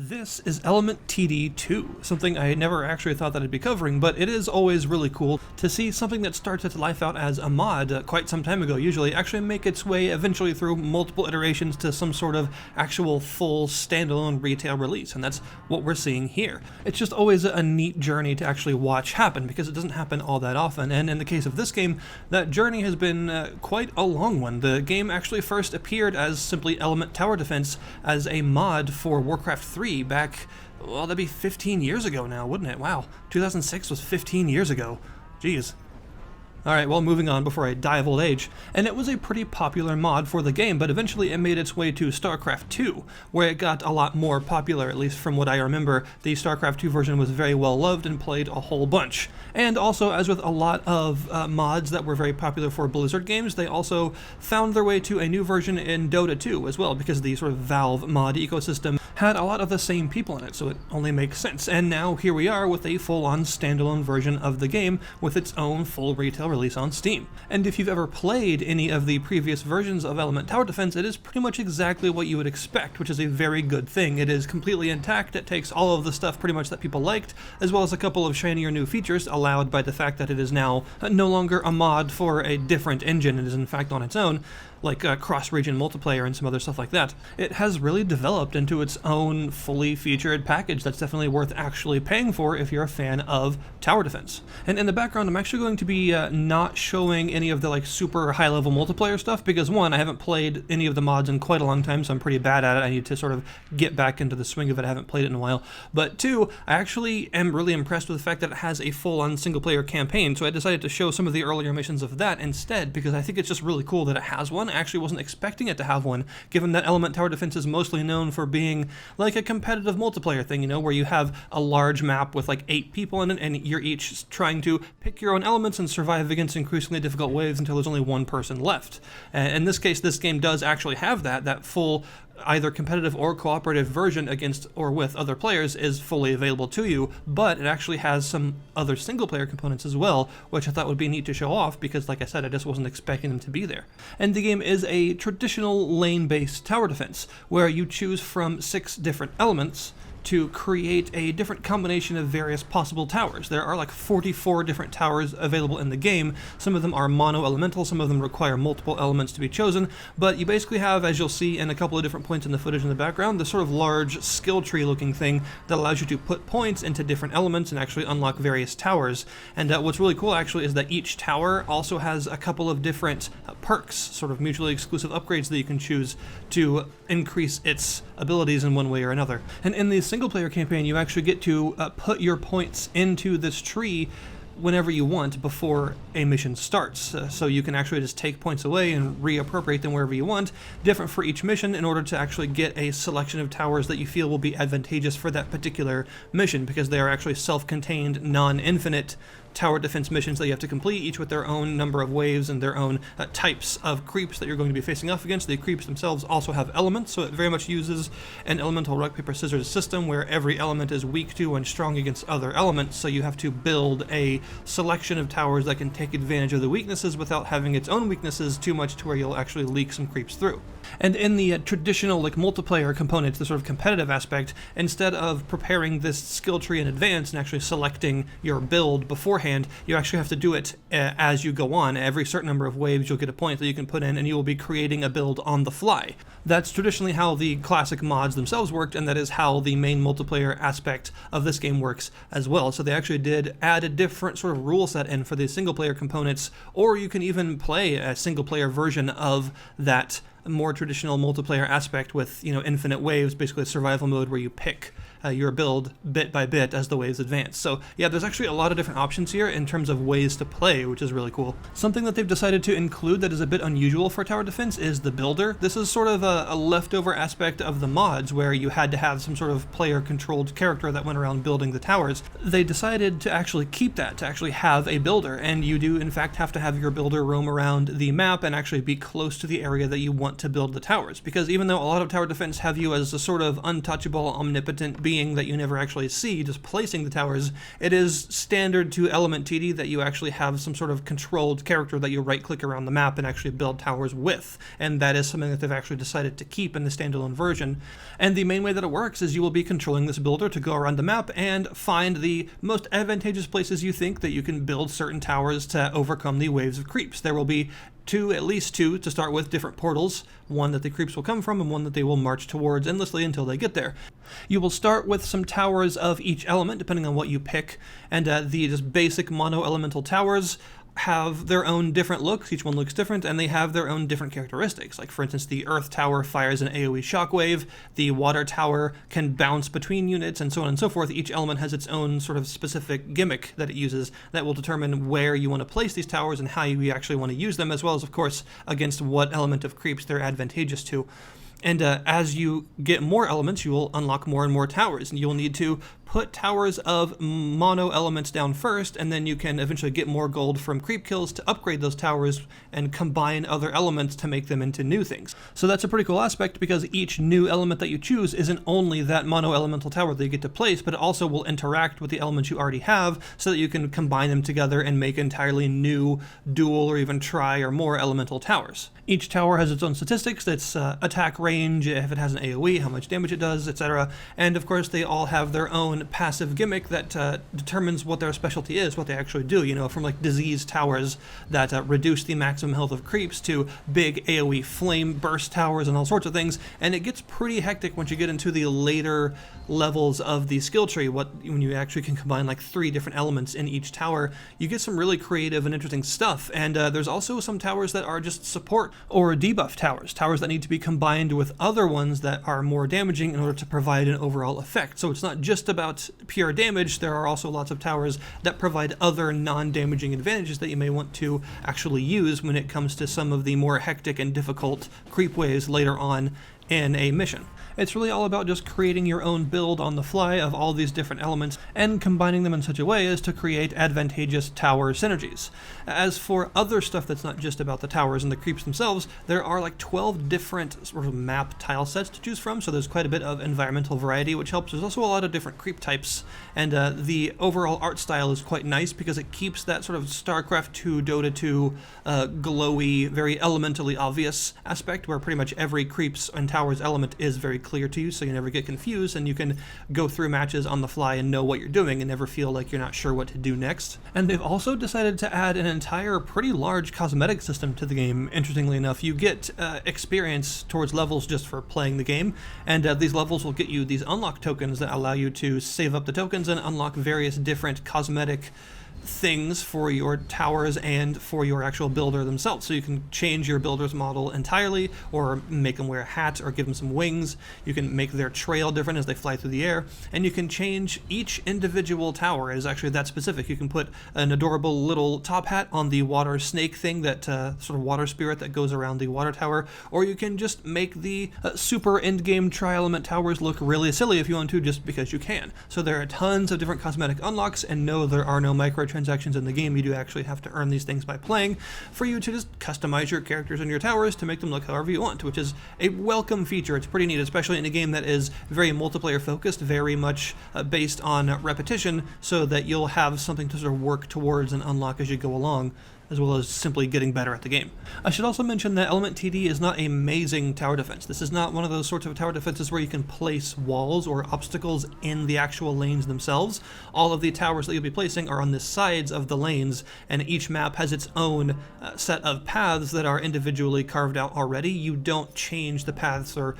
This is Element TD2, something I never actually thought that I'd be covering, but it is always really cool to see something that starts its life out as a mod quite some time ago, usually actually make its way eventually through multiple iterations to some sort of actual full standalone retail release, and that's what we're seeing here. It's just always a neat journey to actually watch happen, because it doesn't happen all that often, and in the case of this game, that journey has been quite a long one. The game actually first appeared as simply Element Tower Defense as a mod for Warcraft 3 back, well, that'd be 15 years ago now, wouldn't it? Wow, 2006 was 15 years ago. Jeez. Alright, well, moving on before I die of old age. And it was a pretty popular mod for the game, but eventually it made its way to Starcraft 2, where it got a lot more popular, at least from what I remember. The Starcraft 2 version was very well loved and played a whole bunch. And also, as with a lot of mods that were very popular for Blizzard games, they also found their way to a new version in DOTA 2 as well, because the sort of Valve mod ecosystem had a lot of the same people in it, so it only makes sense. And now here we are with a full-on standalone version of the game with its own full retail release on Steam. And if you've ever played any of the previous versions of Element Tower Defense, it is pretty much exactly what you would expect, which is a very good thing. It is completely intact, it takes all of the stuff pretty much that people liked, as well as a couple of shinier new features allowed by the fact that it is now no longer a mod for a different engine, it is in fact on its own, like cross-region multiplayer and some other stuff like that. It has really developed into its own fully featured package that's definitely worth actually paying for if you're a fan of tower defense. And in the background, I'm actually going to be not showing any of the like super high-level multiplayer stuff because one, I haven't played any of the mods in quite a long time, so I'm pretty bad at it. I need to sort of get back into the swing of it. I haven't played it in a while. But two, I actually am really impressed with the fact that it has a full-on single-player campaign, so I decided to show some of the earlier missions of that instead because I think it's just really cool that it has one. I actually wasn't expecting it to have one, given that Element Tower Defense is mostly known for being like a competitive multiplayer thing, you know, where you have a large map with like 8 people in it, and you're each trying to pick your own elements and survive against increasingly difficult waves until there's only one person left. And in this case, this game does actually have that full either competitive or cooperative version against or with other players is fully available to you, but it actually has some other single-player components as well, which I thought would be neat to show off because, like I said, I just wasn't expecting them to be there. And the game is a traditional lane-based tower defense, where you choose from 6 different elements to create a different combination of various possible towers. There are like 44 different towers available in the game. Some of them are mono-elemental, some of them require multiple elements to be chosen, but you basically have, as you'll see in a couple of different points in the footage in the background, this sort of large skill tree looking thing that allows you to put points into different elements and actually unlock various towers. And what's really cool actually is that each tower also has a couple of different perks, sort of mutually exclusive upgrades that you can choose to increase its abilities in one way or another. And in the single-player campaign, you actually get to put your points into this tree whenever you want before a mission starts. So you can actually just take points away and reappropriate them wherever you want, different for each mission, in order to actually get a selection of towers that you feel will be advantageous for that particular mission, because they are actually self-contained, non-infinite tower defense missions that you have to complete, each with their own number of waves and their own types of creeps that you're going to be facing off against. The creeps themselves also have elements, so it very much uses an elemental rock, paper, scissors system where every element is weak to and strong against other elements, so you have to build a selection of towers that can take advantage of the weaknesses without having its own weaknesses too much to where you'll actually leak some creeps through. And in the traditional like multiplayer component, the sort of competitive aspect, instead of preparing this skill tree in advance and actually selecting your build beforehand, you actually have to do it as you go on. Every certain number of waves you'll get a point that you can put in, and you will be creating a build on the fly. That's traditionally how the classic mods themselves worked, and that is how the main multiplayer aspect of this game works as well. So they actually did add a different sort of rule set in for the single player components, or you can even play a single player version of that more traditional multiplayer aspect with, you know, infinite waves, basically a survival mode where you pick your build bit by bit as the waves advance. So yeah, there's actually a lot of different options here in terms of ways to play, which is really cool. Something that they've decided to include that is a bit unusual for tower defense is the builder. This is sort of a leftover aspect of the mods where you had to have some sort of player-controlled character that went around building the towers. They decided to actually keep that, to actually have a builder, and you do in fact have to have your builder roam around the map and actually be close to the area that you want to build the towers, because even though a lot of tower defense have you as a sort of untouchable, omnipotent being that you never actually see, just placing the towers, it is standard to element TD that you actually have some sort of controlled character that you right-click around the map and actually build towers with. And that is something that they've actually decided to keep in the standalone version. And the main way that it works is you will be controlling this builder to go around the map and find the most advantageous places you think that you can build certain towers to overcome the waves of creeps. There will be at least two to start with, different portals, one that the creeps will come from and one that they will march towards endlessly until they get there. You will start with some towers of each element depending on what you pick, and the just basic mono elemental towers have their own different looks. Each one looks different, and they have their own different characteristics. Like, for instance, the Earth Tower fires an AoE shockwave, the Water Tower can bounce between units, and so on and so forth. Each element has its own sort of specific gimmick that it uses that will determine where you want to place these towers and how you actually want to use them, as well as, of course, against what element of creeps they're advantageous to. And as you get more elements, you will unlock more and more towers, and you'll need to put towers of mono elements down first, and then you can eventually get more gold from creep kills to upgrade those towers and combine other elements to make them into new things. So that's a pretty cool aspect, because each new element that you choose isn't only that mono elemental tower that you get to place, but it also will interact with the elements you already have so that you can combine them together and make entirely new dual or even tri or more elemental towers. Each tower has its own statistics, its attack range, if it has an AoE, how much damage it does, etc. And of course they all have their own passive gimmick that determines what their specialty is, what they actually do, you know, from like disease towers that reduce the maximum health of creeps to big AoE flame burst towers and all sorts of things. And it gets pretty hectic once you get into the later levels of the skill tree. When you actually can combine like 3 different elements in each tower, you get some really creative and interesting stuff. And there's also some towers that are just support or debuff towers that need to be combined with other ones that are more damaging in order to provide an overall effect. So it's not just about pure damage. There are also lots of towers that provide other non-damaging advantages that you may want to actually use when it comes to some of the more hectic and difficult creep waves later on in a mission. It's really all about just creating your own build on the fly of all these different elements and combining them in such a way as to create advantageous tower synergies. As for other stuff that's not just about the towers and the creeps themselves, there are like 12 different sort of map tile sets to choose from, so there's quite a bit of environmental variety, which helps. There's also a lot of different creep types, and the overall art style is quite nice because it keeps that sort of Starcraft 2, Dota 2 glowy, very elementally obvious aspect, where pretty much every creeps and towers element is very clear to you, so you never get confused, and you can go through matches on the fly and know what you're doing and never feel like you're not sure what to do next. And they've also decided to add an entire pretty large cosmetic system to the game. Interestingly enough, you get experience towards levels just for playing the game, and these levels will get you these unlock tokens that allow you to save up the tokens and unlock various different cosmetic things for your towers and for your actual builder themselves. So you can change your builder's model entirely, or make them wear a hat, or give them some wings. You can make their trail different as they fly through the air, and you can change each individual tower. It is actually that specific. You can put an adorable little top hat on the water snake thing, that sort of water spirit that goes around the water tower, or you can just make the super endgame tri-element towers look really silly if you want to, just because you can. So there are tons of different cosmetic unlocks, and no, there are no microtransactions in the game. You do actually have to earn these things by playing for you to just customize your characters and your towers to make them look however you want, which is a welcome feature. It's pretty neat, especially in a game that is very multiplayer focused, very much based on repetition, so that you'll have something to sort of work towards and unlock as you go along, as well as simply getting better at the game. I should also mention that Element TD is not amazing tower defense. This is not one of those sorts of tower defenses where you can place walls or obstacles in the actual lanes themselves. All of the towers that you'll be placing are on the sides of the lanes, and each map has its own set of paths that are individually carved out already. You don't change the paths or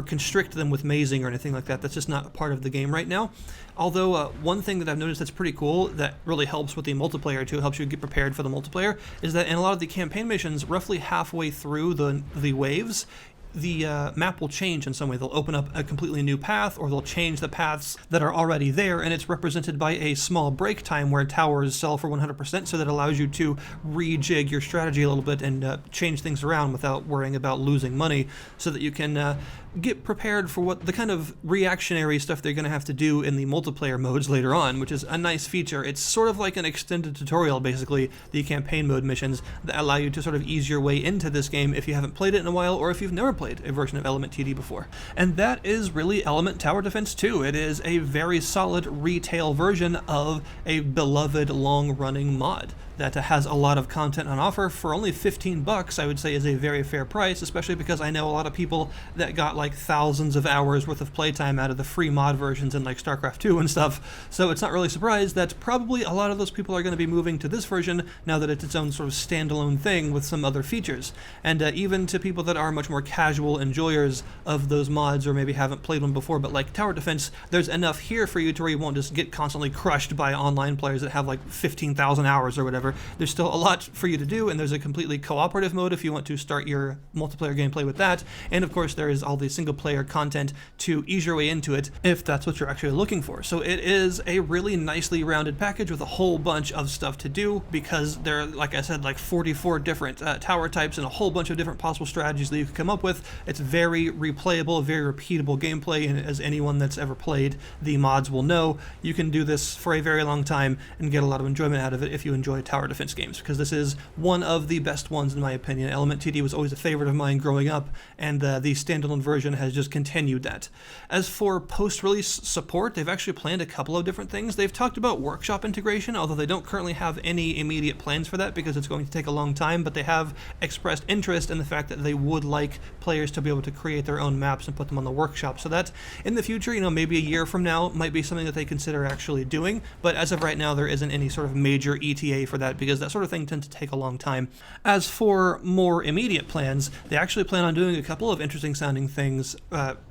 constrict them with mazing or anything like that. That's just not a part of the game right now. Although one thing that I've noticed that's pretty cool, that really helps with the multiplayer too, helps you get prepared for the multiplayer, is that in a lot of the campaign missions, roughly halfway through the waves, the map will change in some way. They'll open up a completely new path, or they'll change the paths that are already there, and it's represented by a small break time where towers sell for 100%, so that allows you to rejig your strategy a little bit and change things around without worrying about losing money, so that you can get prepared for what the kind of reactionary stuff they're going to have to do in the multiplayer modes later on, which is a nice feature. It's sort of like an extended tutorial, basically, the campaign mode missions that allow you to sort of ease your way into this game if you haven't played it in a while, or if you've never played played a version of Element TD before. And that is really Element Tower Defense 2. It is a very solid retail version of a beloved long-running mod that has a lot of content on offer for only 15 bucks. I would say is a very fair price, especially because I know a lot of people that got like thousands of hours worth of playtime out of the free mod versions in like Starcraft 2 and stuff. So it's not really surprised that probably a lot of those people are going to be moving to this version now that it's its own sort of standalone thing with some other features. And even to people that are much more casual enjoyers of those mods or maybe haven't played one before but like Tower Defense, there's enough here for you to where you won't just get constantly crushed by online players that have like 15,000 hours or whatever. There's still a lot for you to do, and there's a completely cooperative mode if you want to start your multiplayer gameplay with that, and of course there is all the single player content to ease your way into it if that's what you're actually looking for. So it is a really nicely rounded package with a whole bunch of stuff to do, because there are, like I said, like 44 different tower types and a whole bunch of different possible strategies that you can come up with. It's very replayable, very repeatable gameplay, and as anyone that's ever played the mods will know, you can do this for a very long time and get a lot of enjoyment out of it if you enjoy tower defense games, because this is one of the best ones in my opinion. Element TD was always a favorite of mine growing up, and the standalone version has just continued that. As for post-release support, they've actually planned a couple of different things. They've talked about workshop integration, although they don't currently have any immediate plans for that because it's going to take a long time, but they have expressed interest in the fact that they would like players to be able to create their own maps and put them on the workshop, so that in the future, you know, maybe a year from now might be something that they consider actually doing, but as of right now there isn't any sort of major ETA for that because that sort of thing tends to take a long time. As for more immediate plans, they actually plan on doing a couple of interesting sounding things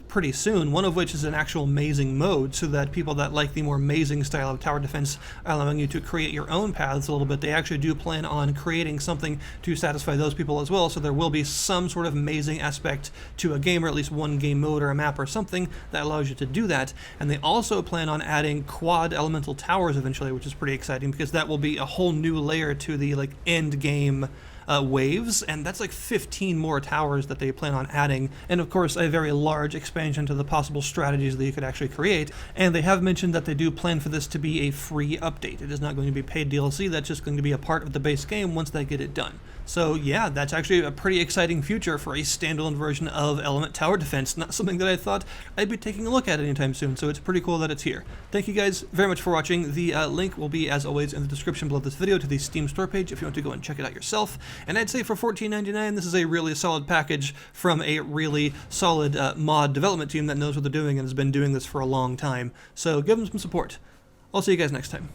pretty soon, one of which is an actual mazing mode, so that people that like the more mazing style of tower defense, allowing you to create your own paths a little bit, they actually do plan on creating something to satisfy those people as well, so there will be some sort of mazing aspect to a game, or at least one game mode or a map or something that allows you to do that. And they also plan on adding quad elemental towers eventually, which is pretty exciting because that will be a whole new layer to the like end game waves, and that's like 15 more towers that they plan on adding, and of course a very large expansion to the possible strategies that you could actually create. And they have mentioned that they do plan for this to be a free update. It is not going to be paid DLC, that's just going to be a part of the base game once they get it done. So yeah, that's actually a pretty exciting future for a standalone version of Element Tower Defense, not something that I thought I'd be taking a look at anytime soon, so it's pretty cool that it's here. Thank you guys very much for watching. The link will be, as always, in the description below this video to the Steam store page if you want to go and check it out yourself. And I'd say for $14.99, this is a really solid package from a really solid mod development team that knows what they're doing and has been doing this for a long time. So give them some support. I'll see you guys next time.